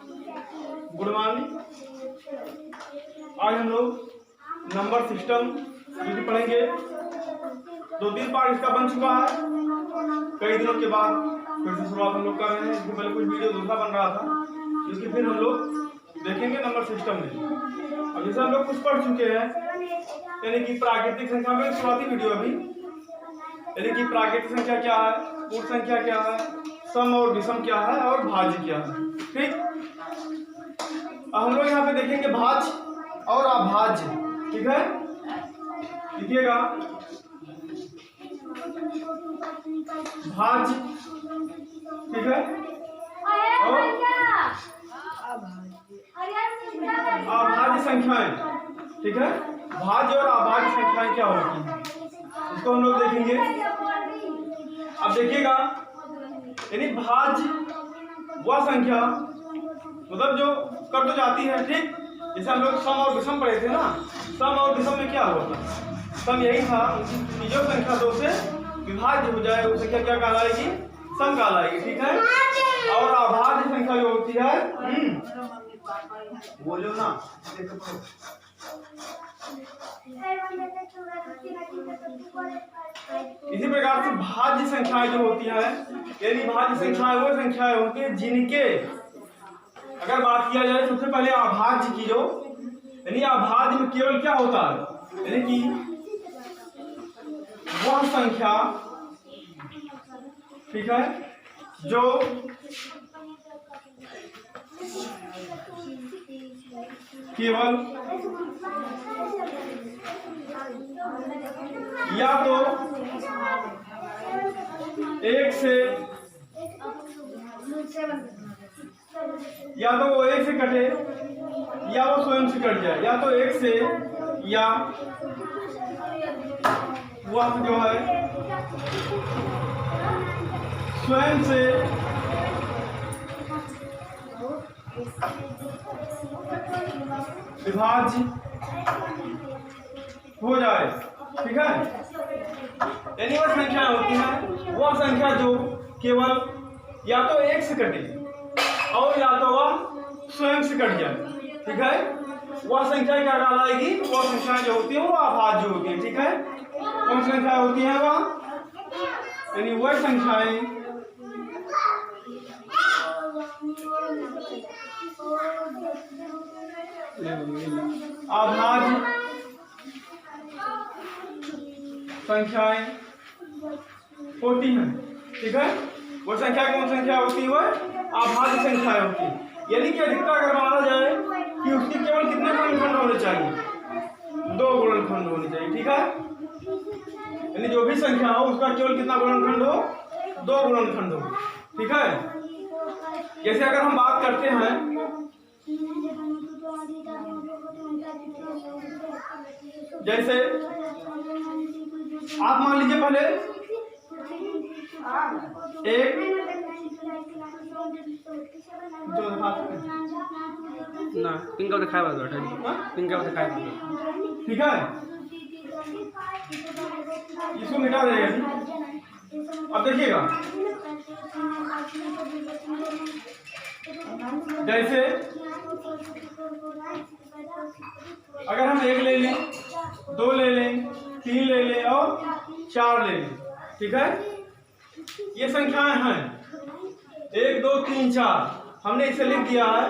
Good morning. आज हम लोग नंबर सिस्टम पढ़ेंगे। 2-3 पार्ट इसका बन चुका है, कई दिनों के बाद फिर से शुरुआत हम लोग कर रहे हैं। इसके पहले कुछ वीडियो दूसरा बन रहा था, जिसकी फिर हम लोग देखेंगे नंबर सिस्टम में। अब जैसे हम लोग कुछ पढ़ चुके हैं, यानी कि प्राकृतिक संख्या में शुरुआती वीडियो अभी, यानी कि प्राकृतिक संख्या क्या है, पूर्ण संख्या क्या है, सम और विषम क्या है और भाज्य क्या है। ठीक, हम लोग यहाँ पे देखेंगे भाज्य और अभाज्य। ठीक है, लिखिएगा भाज्य, ठीक है, और अभाज्य संख्याएं। ठीक है, भाज्य और अभाज्य संख्याएं क्या होती हैं, इसको हम लोग देखेंगे। अब देखिएगा, यानी भाज्य वह संख्या, मतलब जो कट तो जाती है। ठीक, जैसे हम लोग सम और विषम पढ़े थे ना, सम और विषम में क्या होता है, सम यही था कि जो संख्या 2 से विभाज्य हो जाए वो संख्या क्या कहलाएगी, सम कहलाएगी। ठीक है, और अभाज्य संख्या जो होती है, बोलो ना, इसी प्रकार से भाज्य संख्याएं जो होती है, यानी भाज्य संख्याएं वो संख्याएं होती है जिनके, अगर बात किया जाए सबसे पहले अभाज्य की, जो यानी अभाज्य में केवल क्या होता है, यानी कि वह संख्या, ठीक है, जो केवल या तो 1 से, या तो वो 1 से कटे या वो स्वयं से कट जाए, या तो 1 से या वह जो है स्वयं से विभाज्य हो जाए। ठीक है, यानी वह संख्या होती है, वह संख्या जो केवल या तो 1 से कटे और या तो वह स्वयं से कट जाए। ठीक है, वह संख्या क्या कहलाएगी, वह संख्या जो होती है वो अभाज्य होती है। ठीक है, कौन संख्या होती है वह, यानी वह संख्याएं अभाज्य संख्याएं होती हैं। ठीक है, वो संख्या कौन संख्या होती है, वह अभाज्य संख्याएं होती है। यानी कि अधिकता अगर माना जाए कि उसके केवल कितने गुणनखंड होने चाहिए, 2 गुणनखंड होने चाहिए। ठीक है, यानी जो भी संख्या हो उसका केवल कितना गुणनखंड हो, 2 गुणनखंड हो। ठीक है, जैसे अगर हम बात करते हैं, जैसे आप मान लीजिए पहले 1 ना पिंक का दिखाया हुआ है, पिंक का दिखाया हुआ है। ठीक है, इसको मिटा देगा। अब देखिएगा, जैसे अगर हम 1 ले लें, 2 ले लें, 3 ले लें और 4 ले लें। ठीक है, ये संख्याएं हैं 1 2 3 4, हमने इसे लिख दिया है।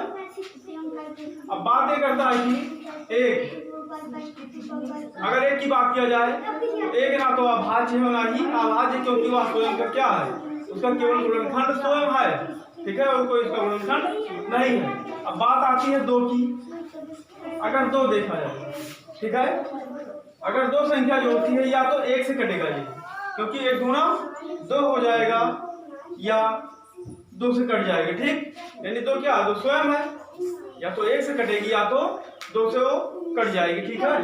अब बात ये करता है कि 1, अगर 1 की बात किया जाए तो 1 ना तो अभाज्य है ना ही अभाज्य, क्योंकि वह स्वयं का क्या है, उसका केवल गुणनखंड स्वयं है। ठीक है, और कोई इसका गुणनखंड नहीं है। अब बात आती है 2 की, अगर 2 देखा जाए, ठीक है, अगर 2 संख्या जो होती है या तो 1 से कटेगा ये, क्योंकि 1 गुना 2 हो जाएगा या 2 से कट जाएगा। ठीक, यानी 2 क्या, 2 स्वयं है, या तो 1 से कटेगी या तो 2 से वो कट जाएगी। ठीक है,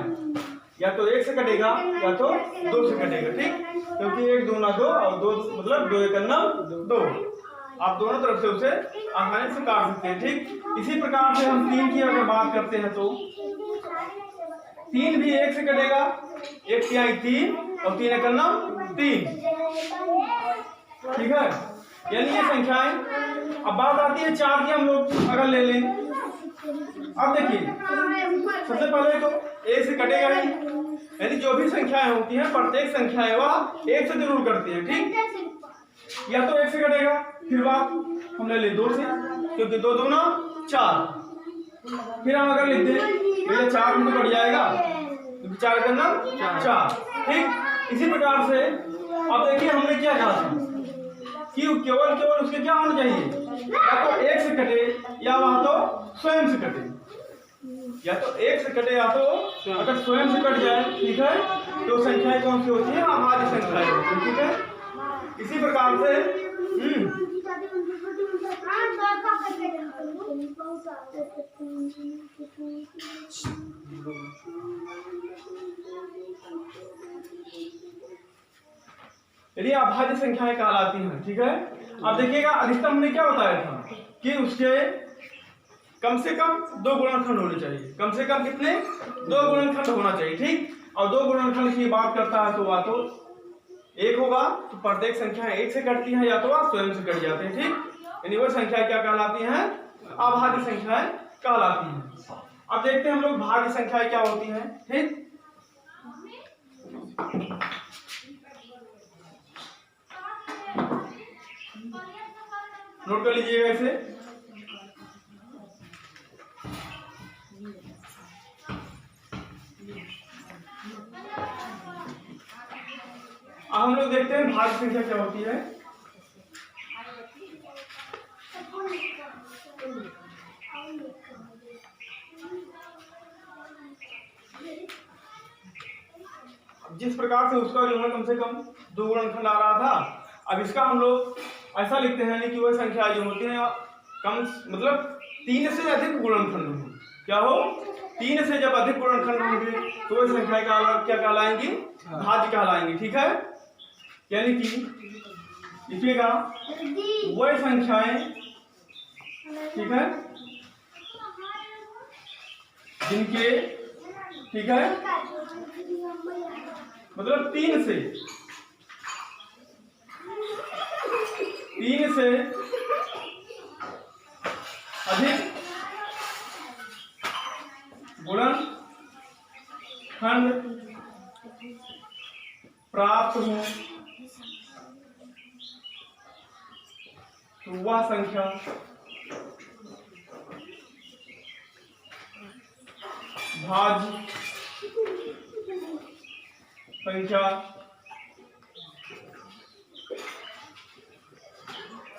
या तो 1 से कटेगा या तो 2 से कटेगा। ठीक, क्योंकि 1 दूना 2 और 2 मतलब 2 1 9 2, आप दोनों तरफ से उसे आसानी से काट सकते हैं। ठीक, इसी प्रकार से हम 3 की अगर बात करते हैं तो 3 भी 1 से कटेगा, 1 3 3 और 3 1 9 3। ठीक है, यानी ये संख्याएं। अब बात आती है 4 की, हम लोग अगर ले लें, अब देखिए सबसे पहले तो 1 से कटेगा ही, यानी जो भी संख्याएं होती हैं प्रत्येक संख्या है वह 1 से जरूर करती है, ठीक। या तो 1 से कटेगा, फिर बात हम ले 2 से, क्योंकि 2 दूना 4, फिर हम अगर लिख दें भैया 4 में तो कट जाएगा, क्योंकि 4 करना 4, ठीक। इसी प्रकार से अब देखिए हमने क्या कहा था कि केवल उसके क्या होना चाहिए, या तो 1 से कटे या वहां तो स्वयं से कटे, या तो 1 से कटे या तो अगर स्वयं से कट जाए, ठीक है, तो संख्याएं कौन सी होती है, अभाज्य संख्याएं होती है, ठीक है। इसी प्रकार से यदि अभाज्य संख्याएं कहलाती हैं, ठीक है। अब देखिएगा अधिकतम हमने क्या बताया था कि उसके कम से कम 2 गुणनखंड होने चाहिए, कम से कम कितने, 2 गुणनखंड होना चाहिए, ठीक। और 2 गुणनखंड की बात करता है तो वह तो 1 होगा, तो प्रत्येक संख्या 1 से कटती है या तो वह स्वयं से कट जाते हैं, ठीक। यानी वो संख्या क्या कहलाती हैं, अभाज्य संख्याएं कहलाती हैं। अब देखते हैं हम लोग भाज्य संख्याएं क्या होती हैं, ठीक। नोट कर लीजिएगा इसे। अब हम लोग देखते हैं भाज्य संख्या क्या होती है। जिस प्रकार से उसका जो है कम से कम 2 गुणनखंड आ रहा था, अब इसका हम लोग ऐसा लिखते हैं कि वह संख्या जो होती है कम मतलब 3 से अधिक गुणनखंड होंगे, क्या हो, 3 से जब अधिक गुणनखंड होंगे तो वह संख्या क्या कहलाएंगी, भाज्य कहलाएंगी, ठीक है। यानी कि लिखिएगा वह संख्याएं, ठीक है, जिनके, ठीक है, मतलब 3 से अधिक गुणनखंड प्राप्त हो तो वह संख्या भाज्य संख्या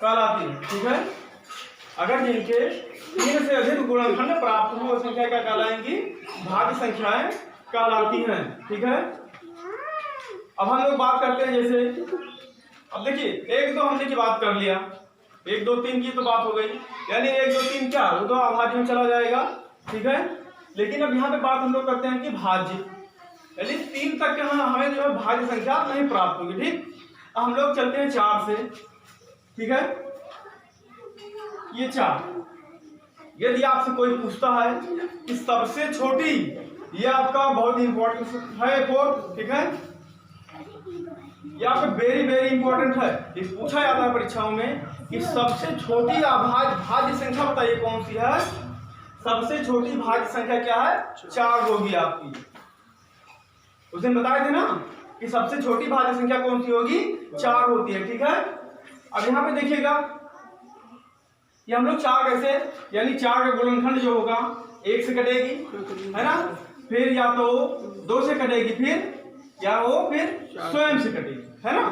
कहलाती है, ठीक है। अगर जिनके 3 से अधिक गुणनखंड प्राप्त हो संख्या क्या कहलाएंगी, भाज्य संख्याएं कहलाती हैं, ठीक है। अब हम लोग बात करते हैं जैसे, अब देखिए 1 2 हमने की बात कर लिया, 1 2 3 की तो बात हो गई, यानी 1 2 3 क्या वो तो अभाज्य में चला जाएगा, ठीक है। लेकिन अब यहाँ पे बात हम लोग करते हैं कि भाज्य, यानी 3 तक के हमें जो है भाज्य संख्या नहीं प्राप्त होगी, ठीक। अब हम लोग चलते हैं 4 से, ठीक है। ये 4, यदि आपसे कोई पूछता है कि सबसे छोटी, ये आपका बहुत इंपॉर्टेंट है 4, ठीक है, ये आपका वेरी इंपॉर्टेंट है, ये पूछा जाता है परीक्षाओं में कि सबसे छोटी भाज्य संख्या बताइए कौन सी है। सबसे छोटी भाज्य संख्या क्या है, 4 होगी आपकी। उस दिन बताए थे ना कि सबसे छोटी भाज्य संख्या कौन सी होगी, 4 होती है, ठीक है। अब यहाँ पे देखिएगा ये हम लोग 4 कैसे, यानी 4 का गुणनखंड जो होगा 1 से कटेगी, है ना, फिर या तो 2 से कटेगी, फिर या वो फिर स्वयं से कटेगी, है ना,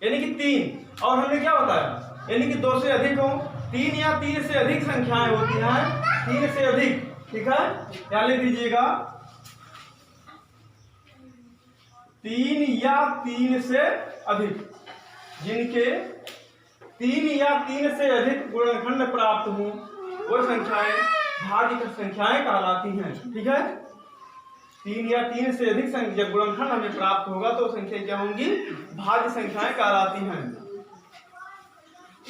यानी कि 3। और हमने क्या बताया, यानी कि 2 से अधिक हो, 3 या 3 से अधिक संख्याएं होती हैं, 3 से अधिक, ठीक है। क्या लिख दीजिएगा, 3 या 3 से अधिक, जिनके 3 या 3 से अधिक गुणनखंड प्राप्त हो वो संख्याएं भाज्य संख्याएं कहलाती हैं, ठीक है। 3 या 3 से अधिक जब गुणनखंड हमें प्राप्त होगा तो संख्या क्या होंगी, भाज्य संख्याएं कहलाती हैं।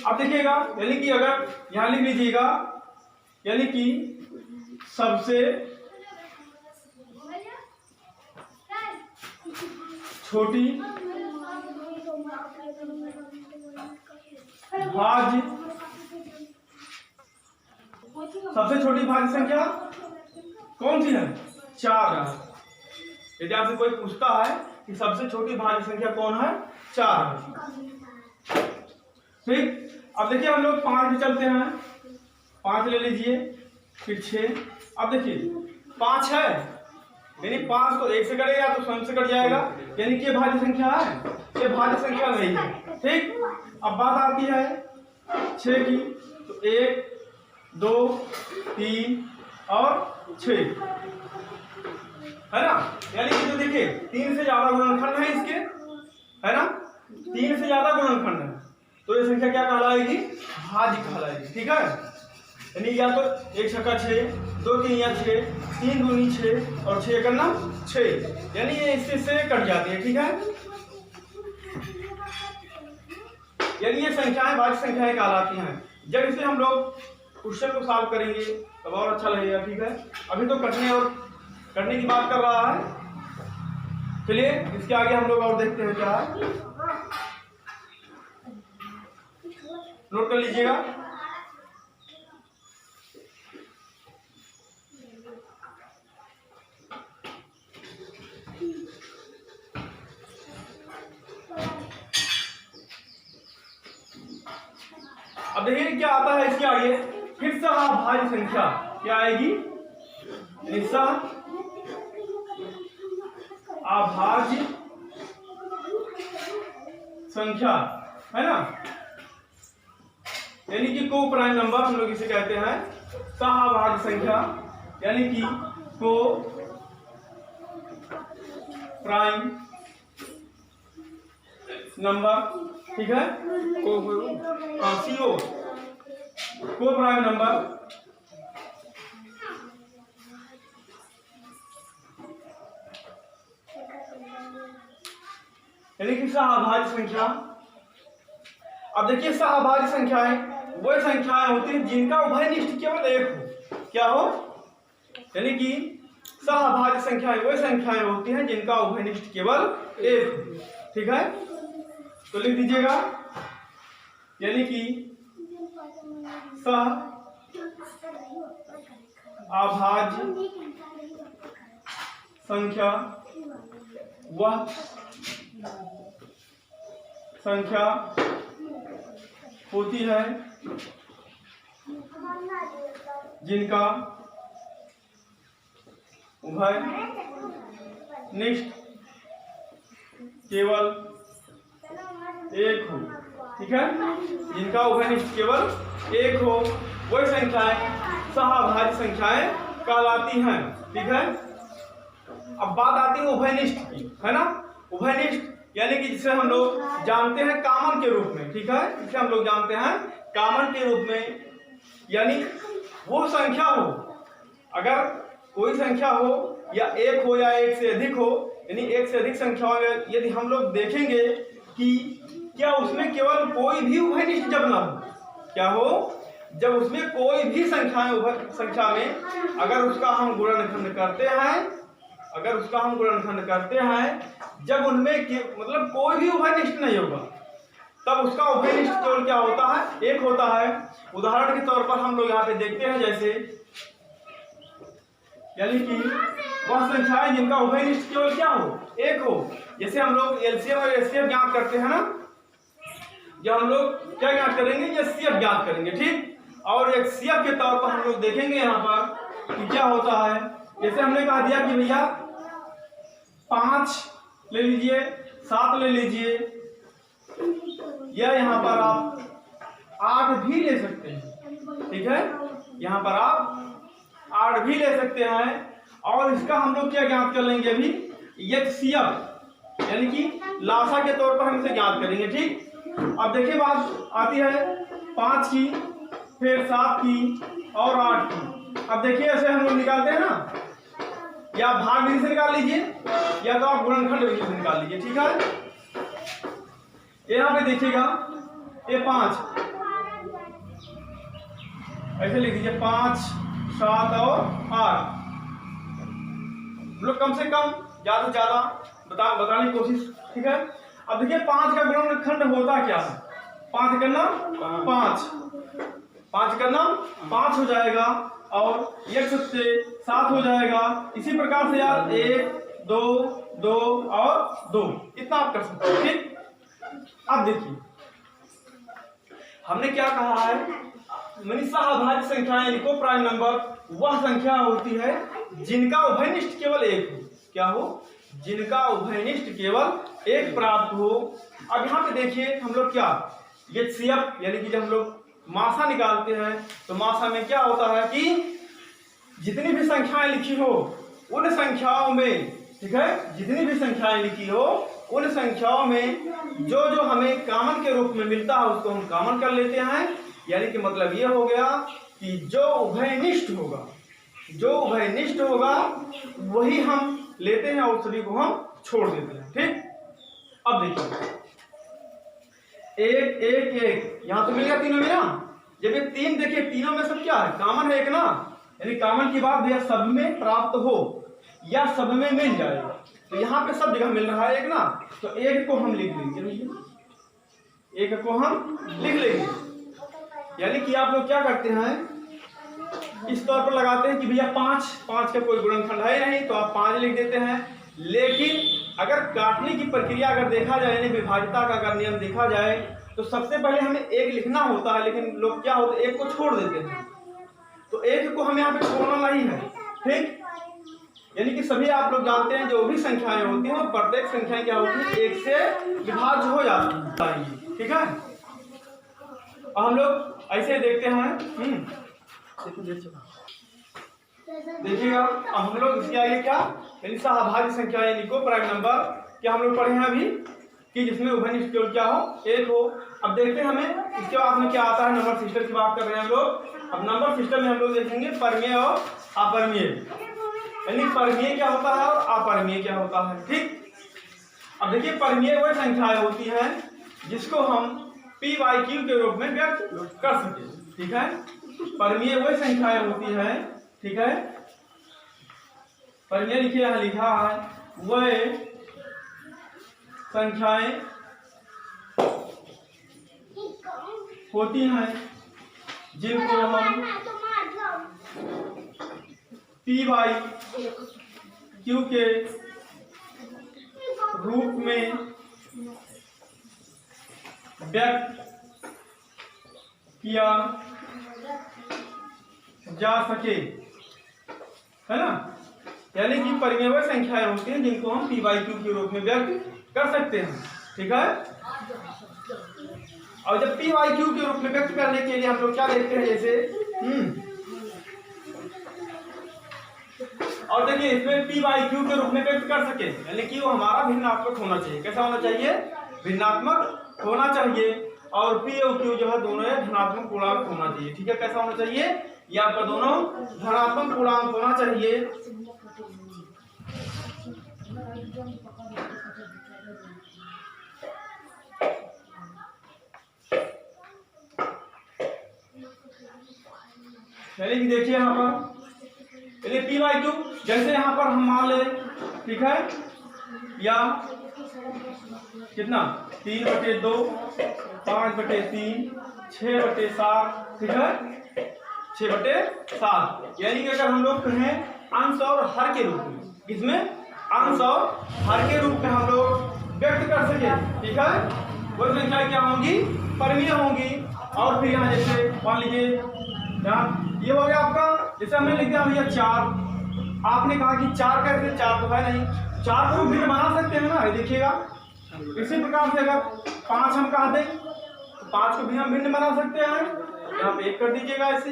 अब देखिएगा, यानी कि अगर यहां लिख लीजिएगा, यानी कि सबसे छोटी भाज्य सबसे छोटी भाज्य संख्या कौन सी है? 4 है। यदि आपसे कोई पूछता है कि सबसे छोटी भाज्य संख्या कौन है? 4 है। ठीक, अब देखिए हम लोग 5 पे चलते हैं। 5 ले लीजिए, फिर 6। अब देखिए 5 है, यानी 5 तो 1 से कटेगा तो स्वयं से कट जाएगा, यानी कि ये भाज्य संख्या है, ये भाज्य संख्या नहीं है। ठीक, अब बात आती है 6 की, तो 1 2 3 और 6 है ना, यानी कि तो देखिए 3 से ज्यादा गुणनखंड है इसके, है ना, 3 से ज्यादा गुणनखंड है, तो ये संख्या क्या कहलाएगी? भाज्य कहलाएगी। ठीक है, यानी या तो 1 छक्का 6, 2 3 या 6, 3 दूनी 6 और 6 करना 6, यानी ये इससे से कट जाती है। ठीक है, यानी ये संख्याएं भाज्य संख्याएं कहलाती हैं। जब इसे हम लोग क्वेश्चन को सॉल्व करेंगे तब और अच्छा लगेगा। ठीक है, अभी तो कटने की बात कर रहा है। चलिए इसके आगे हम लोग और देखते हैं क्या है, नोट कर लीजिएगा। अब देखिए क्या आता है इसके आगे, फिर सहभाज्य संख्या क्या आएगी? अभाज्य संख्या, है ना, यानी कि को प्राइम नंबर हम लोग इसे कहते हैं सहभाज्य संख्या, यानी कि को प्राइम नंबर। ठीक है, CO को प्राइम नंबर यानी कि सहभाज्य संख्या। अब देखिए सहभाज्य संख्याएं वह संख्याएं होती हैं जिनका उभयनिष्ठ केवल एक हो। क्या हो? यानी कि सहभाज्य संख्याएं वह संख्याएं होती हैं जिनका उभयनिष्ठ केवल एक हो। ठीक है, तो लिख दीजिएगा, यानी कि सहअभाज्य संख्या वह संख्या होती है जिनका उभयनिष्ठ केवल एक हो। ठीक है, जिनका उभयनिष्ठ केवल एक हो वही संख्याएं सहभाज्य संख्याएं कहलाती हैं। ठीक है, अब बात आती है उभयनिष्ठ की, है ना। उभयनिष्ठ यानी कि जिसे हम लोग जानते हैं कॉमन के रूप में। ठीक है, जिसे हम लोग जानते हैं कॉमन के रूप में, यानी वो संख्या हो, अगर कोई संख्या हो या एक हो या एक से अधिक हो, यानी एक से अधिक संख्याओं में यदि हम लोग देखेंगे कि क्या उसमें केवल कोई भी उभयनिष्ठ जब ना हो, क्या हो, जब उसमें कोई भी संख्या में अगर उसका हम गुणनखंड करते हैं, जब उनमें मतलब कोई भी उभयनिष्ठ नहीं होगा, तब उसका उभयनिष्ठ केवल क्या होता है? एक होता है। उदाहरण के तौर पर हम लोग यहाँ पे देखते हैं, जैसे यानी कि वह संख्याएं जिनका उभयनिष्ठ केवल क्या हो? एक हो। जैसे हम लोग एलसीएम और एचसीएफ ज्ञात करते हैं ना, जब हम लोग क्या ज्ञात करेंगे? एचसीएफ ज्ञात करेंगे। ठीक, और एचसीएफ के तौर पर हम लोग देखेंगे यहाँ पर कि क्या होता है। जैसे हमने कहा दिया कि भैया 5 ले लीजिए, 7 ले लीजिए, या यहाँ पर आप 8 भी ले सकते हैं। ठीक है, यहाँ पर आप 8 भी ले सकते हैं, और इसका हम लोग क्या ज्ञात कर लेंगे अभी? एचसीएफ यानी कि लासा के तौर पर हम इसे ज्ञात करेंगे। ठीक, अब देखिए बात आती है 5 की, फिर 7 की और 8 की। अब देखिए ऐसे हम लोग निकालते हैं ना, या भाग विधि से निकाल लीजिए या तो आप गुणनखंड विधि से निकाल लीजिए। ठीक है, यहाँ पे देखिएगा ये 5 ऐसे लिख दीजिए, 5 7 और 8। लोग कम से कम ज्यादा से ज्यादा बताने की कोशिश। ठीक है, अब देखिए 5 का गुणनखंड होता क्या है? 5 करना 5, 5 करना 5 हो जाएगा और 1 से 7 हो जाएगा। इसी प्रकार से यार 1 2 2 और 2 इतना आप कर सकते हो। ठीक, अब देखिए हमने क्या कहा है, मनीषा अभाज्य संख्याएं लिखो। प्राइम नंबर वह संख्या होती है जिनका उभयनिष्ठ केवल एक हो। क्या हो? जिनका उभयनिष्ठ केवल एक प्राप्त हो। अब यहाँ पे देखिए हम लोग क्या एचसीएफ यानी कि जब हम लोग मासा निकालते हैं तो मासा में क्या होता है कि जितनी भी संख्याएं लिखी हो उन संख्याओं में, ठीक है, जितनी भी संख्याएं लिखी हो उन संख्याओं में जो जो हमें कॉमन के रूप में मिलता है उसको हम कॉमन कर लेते हैं। यानी कि मतलब ये हो गया कि जो उभयनिष्ठ होगा, जो उभयनिष्ठ होगा वही हम लेते हैं और सभी को हम छोड़ देते हैं। ठीक, अब देखिए 1 1 1 यहाँ तो मिल गया तीनों में ना। जब ये 3 देखिए तीनों में सब क्या है, कॉमन है एक ना, यानी कॉमन की बात भैया सब में प्राप्त हो या सब में मिल जाएगा। तो यहाँ पे सब जगह मिल रहा है एक ना, तो 1 को हम लिख लेंगे भैया, 1 को हम लिख लेंगे। यानी कि आप लोग क्या करते हैं, इस तौर पर लगाते हैं कि भैया 5 का कोई गुणनखंड है नहीं तो आप 5 लिख देते हैं। लेकिन अगर काटने की प्रक्रिया अगर देखा जाए, यानी विभाज्यता का अगर नियम देखा जाए तो सबसे पहले हमें 1 लिखना होता है, लेकिन लोग क्या होते हैं 1 को छोड़ देते हैं। तो 1 को हमें यहाँ पे छोड़ना नहीं है। ठीक, यानी कि सभी आप लोग जानते हैं जो भी संख्याएं होती हैं वो प्रत्येक संख्या क्या होती है 1 से विभाज्य हो जाती है। ठीक है, और हम लोग ऐसे देखते हैं। देखिएगा अब हम लोग इसके आगे क्या मनीषा अभाज्य संख्याएं लिखो। प्राइम नंबर क्या हम लोग पढ़े हैं अभी कि जिसमें उभयनिष्ठ केवल क्या हो, 1 हो। अब देखते हैं हमें इसके बाद में क्या आता है, नंबर सिस्टम की बात कर रहे हैं हम लोग। अब नंबर सिस्टम में हम लोग देखेंगे परमेय और अपरमेय, यानी परमेय क्या होता है और अपरमेय क्या होता है। ठीक, अब देखिए परमेय वह संख्याएं होती हैं जिसको हम p/q के रूप में व्यक्त कर सके। ठीक है, परमेय वह संख्याएं होती हैं, ठीक है, परमेय लिखिए यहाँ लिखा है, वह संख्याएं होती हैं जिनको हम p/q के रूप में व्यक्त किया जा सके, है ना। यानी कि परिमेय संख्याएं होती हैं जिनको हम p/q के रूप में व्यक्त कर सकते हैं। ठीक है, और जब p/q के रूप में व्यक्त करने के लिए हम लोग क्या देखते हैं, जैसे और देखिए इसमें p/q के रूप में व्यक्त कर सके, यानी कि वो हमारा भिन्नात्मक होना चाहिए। कैसा होना चाहिए? भिन्नात्मक होना चाहिए। और p और q जो है दोनों धनात्मक पूर्णांक होना चाहिए। ठीक है, कैसा होना चाहिए? ये आपका दोनों धनात्मक पूर्णांक होना चाहिए। यानी कि देखिए यहाँ पर p/q जैसे यहाँ पर हम मान ले, ठीक है, या कितना 3/2 5/3 6/7, ठीक है, 6/7। यानी कि अगर हम लोग कहें अंश और हर के रूप में, इसमें अंश और हर के रूप में हम लोग व्यक्त कर सके, ठीक है, वो संख्या क्या होंगी? परिमेय होंगी। और फिर यहाँ जैसे मान लीजिए यहाँ ये हो गया आपका, जैसे हमने लिख दिया भैया 4, आपने कहा कि 4 कैसे, 4 तो है नहीं, 4 को भी बना सकते हैं ना, देखिएगा। इसी प्रकार से अगर 5 हम कहा दें तो 5 को भी हम भिन्न बना सकते हैं। यहाँ पे 1 कर दीजिएगा ऐसे,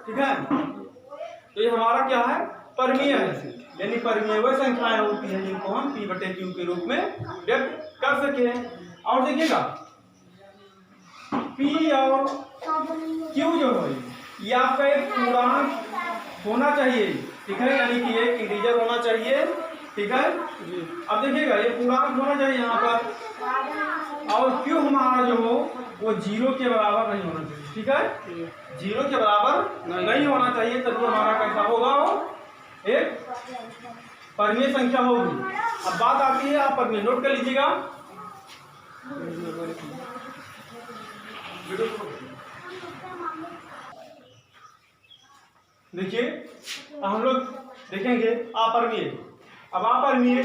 ठीक है। तो ये हमारा क्या है? परिमेय है। यानी परिमेय वह संख्याएं होती हैं जिनको हम p/q के रूप में व्यक्त कर सके। और देखिएगा p और q जो है ये आपका एक पूर्णांक होना चाहिए, ठीक है, यानी कि एक इंटीजर होना चाहिए, ठीक है। अब देखिएगा ये पूर्णांक होना चाहिए यहाँ पर, और q हमारा जो हो वो 0 के बराबर नहीं होना चाहिए, ठीक है, 0 के बराबर नहीं होना चाहिए, तभी हमारा कैसा होगा? वो एक परिमेय संख्या होगी। अब बात आती है, आप परिमेय नोट कर लीजिएगा। देखिए हम लोग देखेंगे अपरिमेय। अब अपरिमेय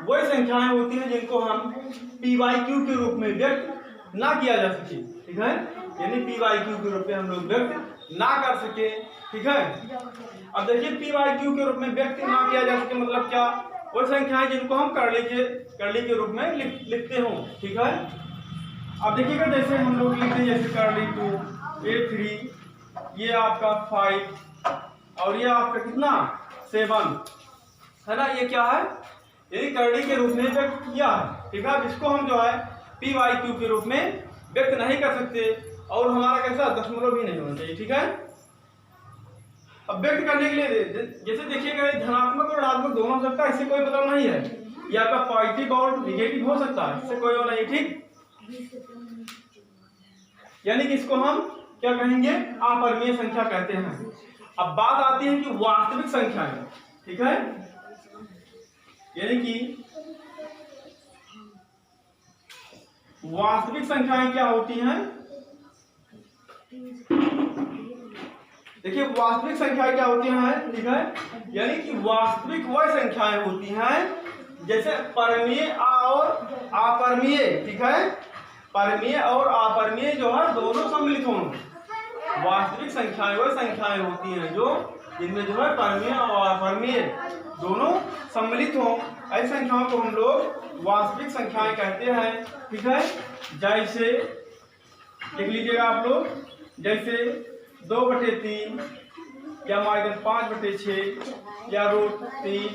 वही संख्याएं होती हैं जिनको हम PYQ के रूप में व्यक्त ना किया जा सके, ठीक है, यानी PYQ के रूप में हम लोग व्यक्त ना कर सके, ठीक है। अब देखिए PYQ के रूप में व्यक्त ना किया जा सके मतलब क्या, वो संख्याएं जिनको हम कर्ली के रूप में लिखते हो, ठीक है। अब देखिएगा जैसे हम लोग लिखते हैं जैसे कर्ली 2 A3, ये आपका 5 और ये आपका कितना 7 है ना, ये क्या है, ये कर्ली के रूप में व्यक्त किया है, ठीक है। अब इसको हम जो है PYQ के रूप में व्यक्त नहीं कर सकते और हमारा कैसा दशमलव भी नहीं होना चाहिए, ठीक है। अब व्यक्त करने के लिए जैसे देखिएगा धनात्मक और ऋणात्मक दोनों हो सकता है, इससे कोई मतलब नहीं है, ये आपका पॉजिटिव और निगेटिव हो सकता है, इससे कोई वो नहीं, ठीक। यानी कि इसको हम क्या कहेंगे, अपरिमेय संख्या कहते हैं। अब बात आती है कि वास्तविक संख्याएं, ठीक है, यानी कि वास्तविक संख्याएं क्या होती हैं। देखिए वास्तविक संख्याएं क्या होती हैं, ठीक है, यानी कि वास्तविक वह संख्याएं होती हैं जैसे परिमेय और अपरिमेय, ठीक है, परिमेय और अपरिमेय जो है दोनों सम्मिलित हों। वास्तविक संख्याएं वह संख्याएं होती हैं जो जिनमें जो है परिमेय और अपरिमेय दोनों सम्मिलित हों, ऐसी संख्याओं को हम लोग वास्तविक संख्याएं कहते हैं, ठीक है। जैसे लिख लीजिएगा आप लोग, जैसे 2/3 या -5/6 या √3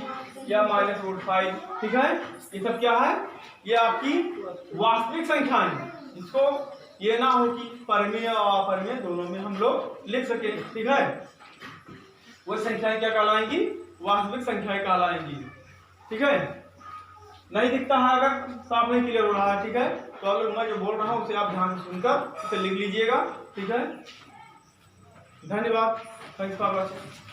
या -√5, ठीक है, ये सब क्या है, ये आपकी वास्तविक संख्याएं हैं, जिसको ये ना हो कि परिमेय और अपरिमेय दोनों में हम लोग लिख सके, ठीक है। वो संख्याएं क्या कहलाएंगी, वास्तविक संख्याएं कहलाएंगी, ठीक है। नहीं दिखता है अगर साफ नहीं क्लियर हो रहा है, ठीक है, तो अगर मैं जो बोल रहा हूँ उसे आप ध्यान से सुनकर इसे लिख लीजिएगा, ठीक है। धन्यवाद, थैंक्स फॉर वॉचिंग।